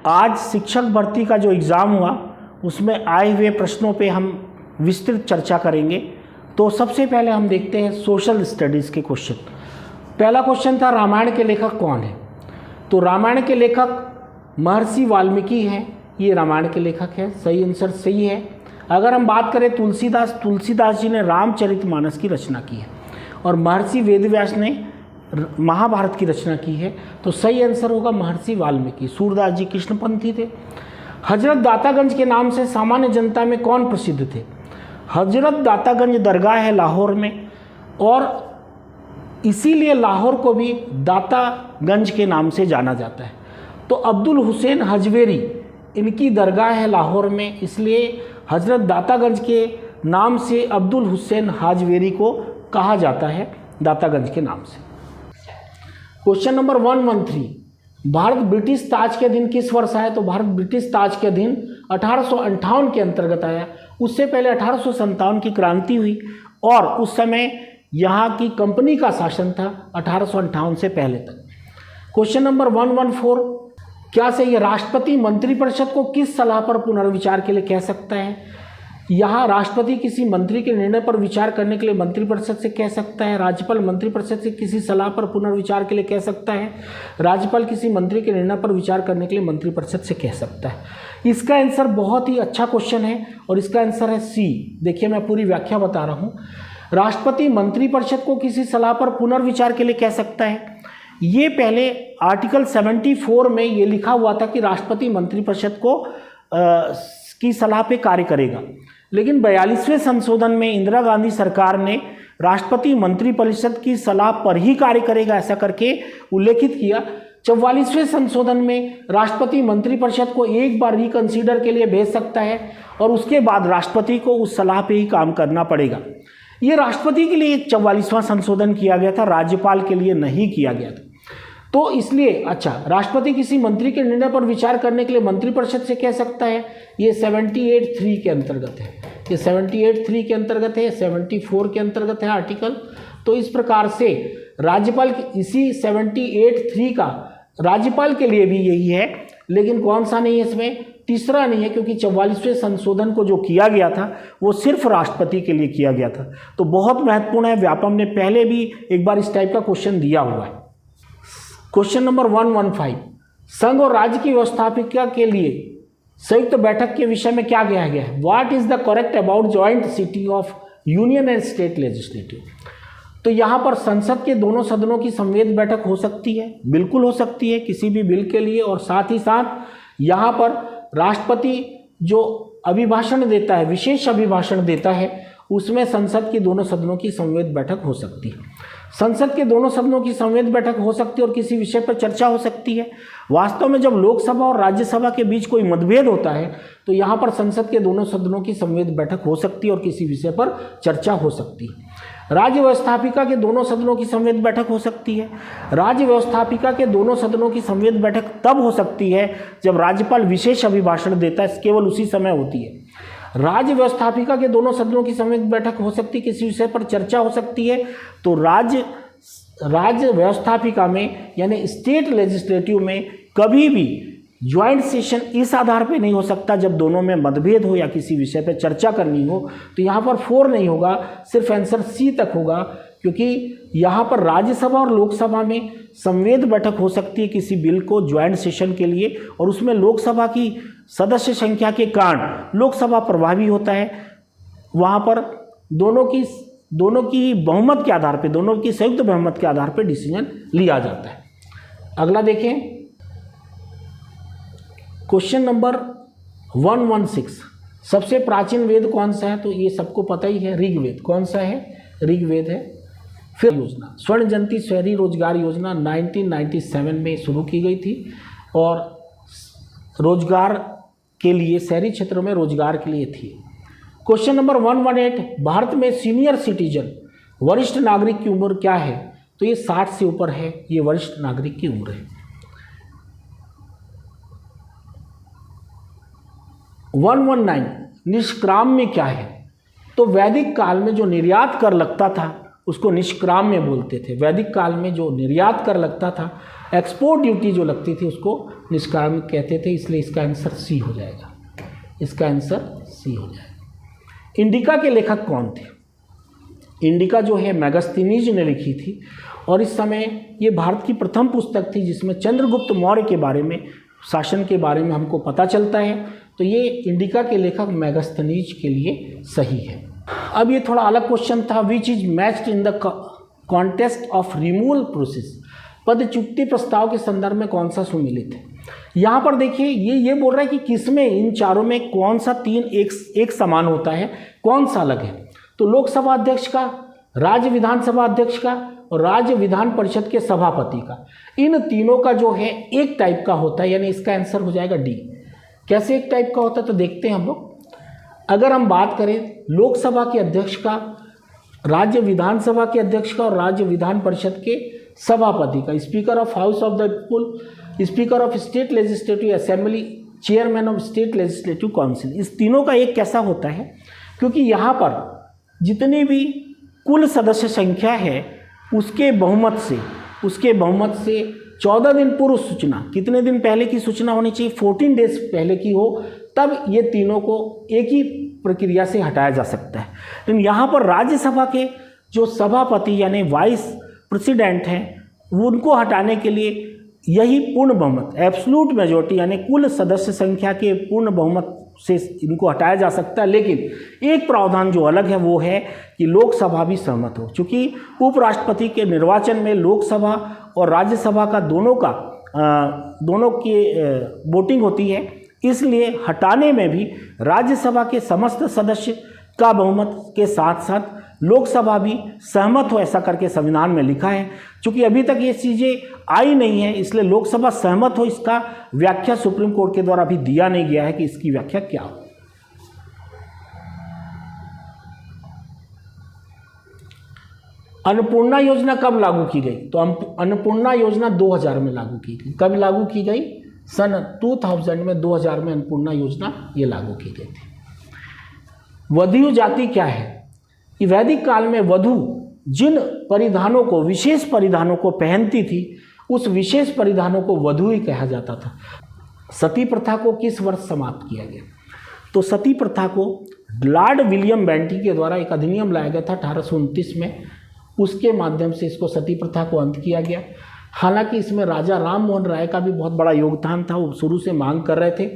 आज शिक्षक भर्ती का जो एग्ज़ाम हुआ उसमें आए हुए प्रश्नों पे हम विस्तृत चर्चा करेंगे। तो सबसे पहले हम देखते हैं सोशल स्टडीज़ के क्वेश्चन। पहला क्वेश्चन था रामायण के लेखक कौन है। तो रामायण के लेखक महर्षि वाल्मीकि हैं, ये रामायण के लेखक है, सही आंसर सही है। अगर हम बात करें तुलसीदास जी ने रामचरितमानस की रचना की है और महर्षि वेदव्यास ने महाभारत की रचना की है, तो सही आंसर होगा महर्षि वाल्मीकि। सूरदास जी कृष्णपंथी थे। हजरत दातागंज के नाम से सामान्य जनता में कौन प्रसिद्ध थे। हजरत दातागंज दरगाह है लाहौर में और इसीलिए लाहौर को भी दातागंज के नाम से जाना जाता है। तो अब्दुल हुसैन हजवेरी इनकी दरगाह है लाहौर में, इसलिए हजरत दातागंज के नाम से अब्दुल हुसैन हाजवेरी को कहा जाता है, दातागंज के नाम से। क्वेश्चन नंबर 113, भारत ब्रिटिश ताज के दिन किस वर्ष आया। तो भारत ब्रिटिश ताज के दिन 1858 के अंतर्गत आया। उससे पहले 1857 की क्रांति हुई और उस समय यहाँ की कंपनी का शासन था 1858 से पहले तक। क्वेश्चन नंबर 114, क्या सही है, राष्ट्रपति मंत्रिपरिषद को किस सलाह पर पुनर्विचार के लिए कह सकता है। यहाँ राष्ट्रपति किसी मंत्री के निर्णय पर विचार करने के लिए मंत्रिपरिषद से कह सकता है। राज्यपाल मंत्रिपरिषद से किसी सलाह पर पुनर्विचार के लिए कह सकता है। राज्यपाल किसी मंत्री के निर्णय पर विचार करने के लिए मंत्रिपरिषद से कह सकता है। इसका आंसर बहुत ही अच्छा क्वेश्चन है और इसका आंसर है सी। देखिए मैं पूरी व्याख्या बता रहा हूँ। राष्ट्रपति मंत्रिपरिषद को किसी सलाह पर पुनर्विचार के लिए कह सकता है। ये पहले आर्टिकल 74 में ये लिखा हुआ था कि राष्ट्रपति मंत्रिपरिषद को की सलाह पे कार्य करेगा, लेकिन 42वें संशोधन में इंदिरा गांधी सरकार ने राष्ट्रपति मंत्रिपरिषद की सलाह पर ही कार्य करेगा ऐसा करके उल्लेखित किया। 44वें संशोधन में राष्ट्रपति मंत्रिपरिषद को एक बार रिकंसीडर के लिए भेज सकता है और उसके बाद राष्ट्रपति को उस सलाह पे ही काम करना पड़ेगा। ये राष्ट्रपति के लिए 44वां संशोधन किया गया था, राज्यपाल के लिए नहीं किया गया था। तो इसलिए अच्छा, राष्ट्रपति किसी मंत्री के निर्णय पर विचार करने के लिए मंत्रिपरिषद से कह सकता है। ये 78(3) के अंतर्गत है, ये 78(3) के अंतर्गत है, 74 के अंतर्गत है आर्टिकल। तो इस प्रकार से राज्यपाल इसी 78(3) का राज्यपाल के लिए भी यही है, लेकिन कौन सा नहीं है इसमें, तीसरा नहीं है, क्योंकि 44वें संशोधन को जो किया गया था वो सिर्फ राष्ट्रपति के लिए किया गया था। तो बहुत महत्वपूर्ण है, व्यापम ने पहले भी एक बार इस टाइप का क्वेश्चन दिया हुआ है। क्वेश्चन नंबर 115, संघ और राज्य की व्यवस्थापिका के लिए संयुक्त बैठक के विषय में क्या कहा गया है। What is the correct about joint sitting of union and state legislative. तो यहाँ पर संसद के दोनों सदनों की संयुक्त बैठक हो सकती है, बिल्कुल हो सकती है किसी भी बिल के लिए। और साथ ही साथ यहाँ पर राष्ट्रपति जो अभिभाषण देता है, विशेष अभिभाषण देता है, उसमें संसद की दोनों सदनों की संयुक्त बैठक हो सकती है। संसद के दोनों सदनों की संयुक्त बैठक हो सकती है और किसी विषय पर चर्चा हो सकती है। वास्तव में जब लोकसभा और राज्यसभा के बीच कोई मतभेद होता है तो यहाँ पर संसद के दोनों सदनों की संयुक्त बैठक हो सकती है और किसी विषय पर चर्चा हो सकती है। राज्य व्यवस्थापिका के दोनों सदनों की संयुक्त बैठक हो सकती है। राज्य व्यवस्थापिका के दोनों सदनों की संयुक्त बैठक तब हो सकती है जब राज्यपाल विशेष अभिभाषण देता है, केवल उसी समय होती है। राज्य व्यवस्थापिका के दोनों सदनों की संयुक्त बैठक हो सकती है, किसी विषय पर चर्चा हो सकती है। तो राज्य व्यवस्थापिका में यानी स्टेट लेजिस्लेटिव में कभी भी ज्वाइंट सेशन इस आधार पे नहीं हो सकता जब दोनों में मतभेद हो या किसी विषय पर चर्चा करनी हो। तो यहाँ पर 4 नहीं होगा, सिर्फ आंसर सी तक होगा, क्योंकि यहाँ पर राज्यसभा और लोकसभा में संयुक्त बैठक हो सकती है किसी बिल को ज्वाइंट सेशन के लिए, और उसमें लोकसभा की सदस्य संख्या के कारण लोकसभा प्रभावी होता है। वहाँ पर दोनों की बहुमत के आधार पे, दोनों की संयुक्त बहुमत के आधार पे डिसीजन लिया जाता है। अगला देखें क्वेश्चन नंबर 116, सबसे प्राचीन वेद कौन सा है। तो ये सबको पता ही है, ऋग्वेद। कौन सा है, ऋग्वेद है। फिर योजना स्वर्ण जयंती शहरी रोजगार योजना 1997 में शुरू की गई थी और रोजगार के लिए, शहरी क्षेत्रों में रोजगार के लिए थी। क्वेश्चन नंबर 118, भारत में सीनियर सिटीजन वरिष्ठ नागरिक की उम्र क्या है। तो ये 60 से ऊपर है, ये वरिष्ठ नागरिक की उम्र है। 119, निष्क्राम्य क्या है। तो वैदिक काल में जो निर्यात कर लगता था उसको निष्क्राम्य बोलते थे। वैदिक काल में जो निर्यात कर लगता था, एक्सपोर्ट ड्यूटी जो लगती थी, उसको निष्क्राम्य कहते थे। इसलिए इसका आंसर सी हो जाएगा, इसका आंसर सी हो जाएगा। इंडिका के लेखक कौन थे? इंडिका जो है मेगास्थनीज ने लिखी थी और इस समय ये भारत की प्रथम पुस्तक थी जिसमें चंद्रगुप्त मौर्य के बारे में, शासन के बारे में हमको पता चलता है। तो ये इंडिका के लेखक मेगास्थनीज के लिए सही है। अब ये थोड़ा अलग क्वेश्चन था, which is matched in the contest of removal process. पदच्युति प्रस्ताव के संदर्भ में कौन सा सुमिलित है? यहाँ पर देखिए ये बोल रहा है कि किसमें, इन चारों में कौन सा तीन एक समान होता है, कौन सा अलग है। तो लोकसभा अध्यक्ष का, राज्य विधानसभा अध्यक्ष का और राज्य विधान परिषद के सभापति का, इन तीनों का जो है एक टाइप का होता है, यानी इसका आंसर हो जाएगा डी। कैसे एक टाइप का होता है तो देखते हैं हम लोग। अगर हम बात करें लोकसभा के अध्यक्ष का, राज्य विधानसभा के अध्यक्ष का और राज्य विधान परिषद के सभापति का, speaker of house of the people, speaker of state legislative assembly, chairman of state legislative council, इस तीनों का एक कैसा होता है, क्योंकि यहाँ पर जितनी भी कुल सदस्य संख्या है उसके बहुमत से 14 दिन पूर्व सूचना, कितने दिन पहले की सूचना होनी चाहिए, 14 डेज पहले की हो, तब ये तीनों को एक ही प्रक्रिया से हटाया जा सकता है। लेकिन यहाँ पर राज्यसभा के जो सभापति यानी वाइस प्रेसिडेंट हैं, उनको हटाने के लिए यही पूर्ण बहुमत, एब्सोल्यूट मेजॉरिटी यानी कुल सदस्य संख्या के पूर्ण बहुमत से इनको हटाया जा सकता है। लेकिन एक प्रावधान जो अलग है वो है कि लोकसभा भी सहमत हो, क्योंकि उपराष्ट्रपति के निर्वाचन में लोकसभा और राज्यसभा का दोनों की वोटिंग होती है, इसलिए हटाने में भी राज्यसभा के समस्त सदस्य का बहुमत के साथ साथ लोकसभा भी सहमत हो, ऐसा करके संविधान में लिखा है। क्योंकि अभी तक ये चीज़ें आई नहीं है, इसलिए लोकसभा सहमत हो, इसका व्याख्या सुप्रीम कोर्ट के द्वारा अभी दिया नहीं गया है कि इसकी व्याख्या क्या हो। अन्नपूर्णा योजना कब लागू की गई? तो अन्नपूर्णा योजना 2000 में लागू की गई। कब लागू की गई? सन 2000 में, 2000 में अन्नपूर्णा योजना ये लागू की गई थी। वधू जाति क्या है? वैदिक काल में वधू जिन परिधानों को, विशेष परिधानों को पहनती थी, उस विशेष परिधानों को वधू ही कहा जाता था। सती प्रथा को किस वर्ष समाप्त किया गया? तो सती प्रथा को लॉर्ड विलियम बेंटिक के द्वारा एक अधिनियम लाया गया था 1829 में, उसके माध्यम से इसको सती प्रथा को अंत किया गया। हालांकि इसमें राजा राम मोहन राय का भी बहुत बड़ा योगदान था, वो शुरू से मांग कर रहे थे।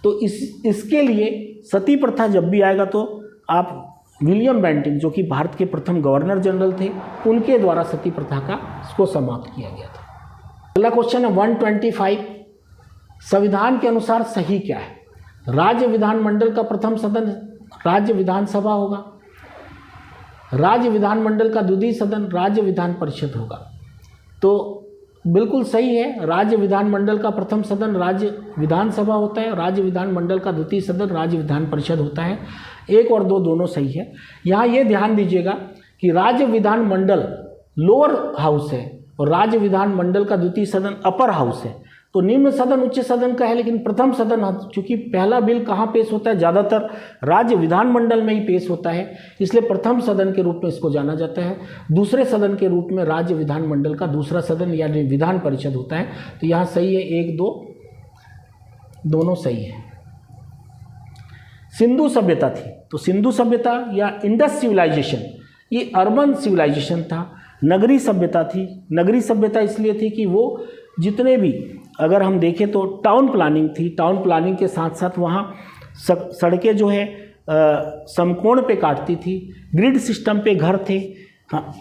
तो इसके लिए सती प्रथा जब भी आएगा तो आप विलियम बेंटिक, जो कि भारत के प्रथम गवर्नर जनरल थे, उनके द्वारा सती प्रथा का इसको समाप्त किया गया था। अगला क्वेश्चन है 125, संविधान के अनुसार सही क्या है? राज्य विधानमंडल का प्रथम सदन राज्य विधानसभा होगा, राज्य विधानमंडल का द्वितीय सदन राज्य विधान परिषद होगा। तो बिल्कुल सही है, राज्य विधानमंडल का प्रथम सदन राज्य विधानसभा होता है, राज्य विधानमंडल का द्वितीय सदन राज्य विधान परिषद होता है। 1 और 2 दोनों सही है। यहाँ ये ध्यान दीजिएगा कि राज्य विधानमंडल लोअर हाउस है और राज्य विधानमंडल का द्वितीय सदन अपर हाउस है। तो निम्न सदन उच्च सदन का है, लेकिन प्रथम सदन, चूंकि पहला बिल कहाँ पेश होता है, ज़्यादातर राज्य विधानमंडल में ही पेश होता है, इसलिए प्रथम सदन के रूप में इसको जाना जाता है। दूसरे सदन के रूप में राज्य विधानमंडल का दूसरा सदन यानी विधान परिषद होता है। तो यहाँ सही है, 1 2 दोनों सही है। सिंधु सभ्यता थी, तो सिंधु सभ्यता या इंडस सिविलाइजेशन ये अर्बन सिविलाइजेशन था। नगरी सभ्यता थी, नगरी सभ्यता इसलिए थी कि वो जितने भी, अगर हम देखें तो टाउन प्लानिंग थी, टाउन प्लानिंग के साथ साथ वहाँ सड़कें जो है समकोण पे काटती थी, ग्रिड सिस्टम पे घर थे,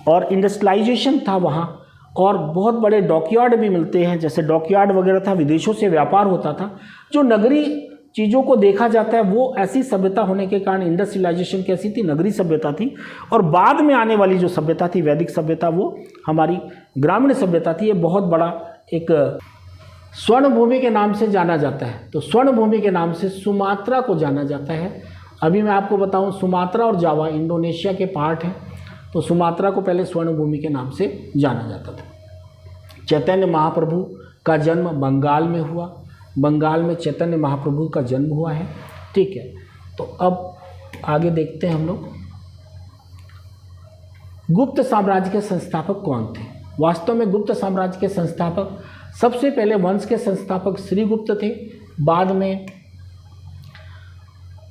और इंडस्ट्रियलाइजेशन था वहाँ, और बहुत बड़े डॉकयार्ड भी मिलते हैं, जैसे डॉकयार्ड वगैरह था, विदेशों से व्यापार होता था। जो नगरी चीज़ों को देखा जाता है वो ऐसी सभ्यता होने के कारण इंडस सिविलाइजेशन कैसी थी, नगरी सभ्यता थी। और बाद में आने वाली जो सभ्यता थी वैदिक सभ्यता, वो हमारी ग्रामीण सभ्यता थी। ये बहुत बड़ा एक स्वर्ण भूमि के नाम से जाना जाता है। तो स्वर्ण भूमि के नाम से सुमात्रा को जाना जाता है। अभी मैं आपको बताऊं, सुमात्रा और जावा इंडोनेशिया के पार्ट हैं, तो सुमात्रा को पहले स्वर्ण भूमि के नाम से जाना जाता था। चैतन्य महाप्रभु का जन्म बंगाल में हुआ, बंगाल में चैतन्य महाप्रभु का जन्म हुआ है। ठीक है, तो अब आगे देखते हैं हम लोग। गुप्त साम्राज्य के संस्थापक कौन थे? वास्तव में गुप्त साम्राज्य के संस्थापक सबसे पहले वंश के संस्थापक श्रीगुप्त थे। बाद में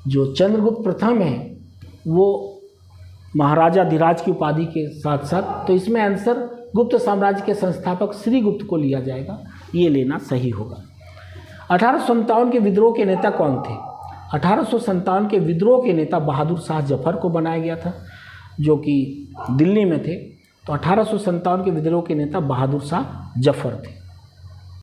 जो चंद्रगुप्त प्रथम है वो महाराजा धीराज की उपाधि के साथ साथ, तो इसमें आंसर गुप्त साम्राज्य के संस्थापक श्रीगुप्त को लिया जाएगा, ये लेना सही होगा। 1857 के विद्रोह के नेता कौन थे? 1857 के विद्रोह के नेता बहादुर शाह जफर को बनाया गया था, जो कि दिल्ली में थे। तो 1857 के विद्रोह के नेता बहादुर शाह जफर थे।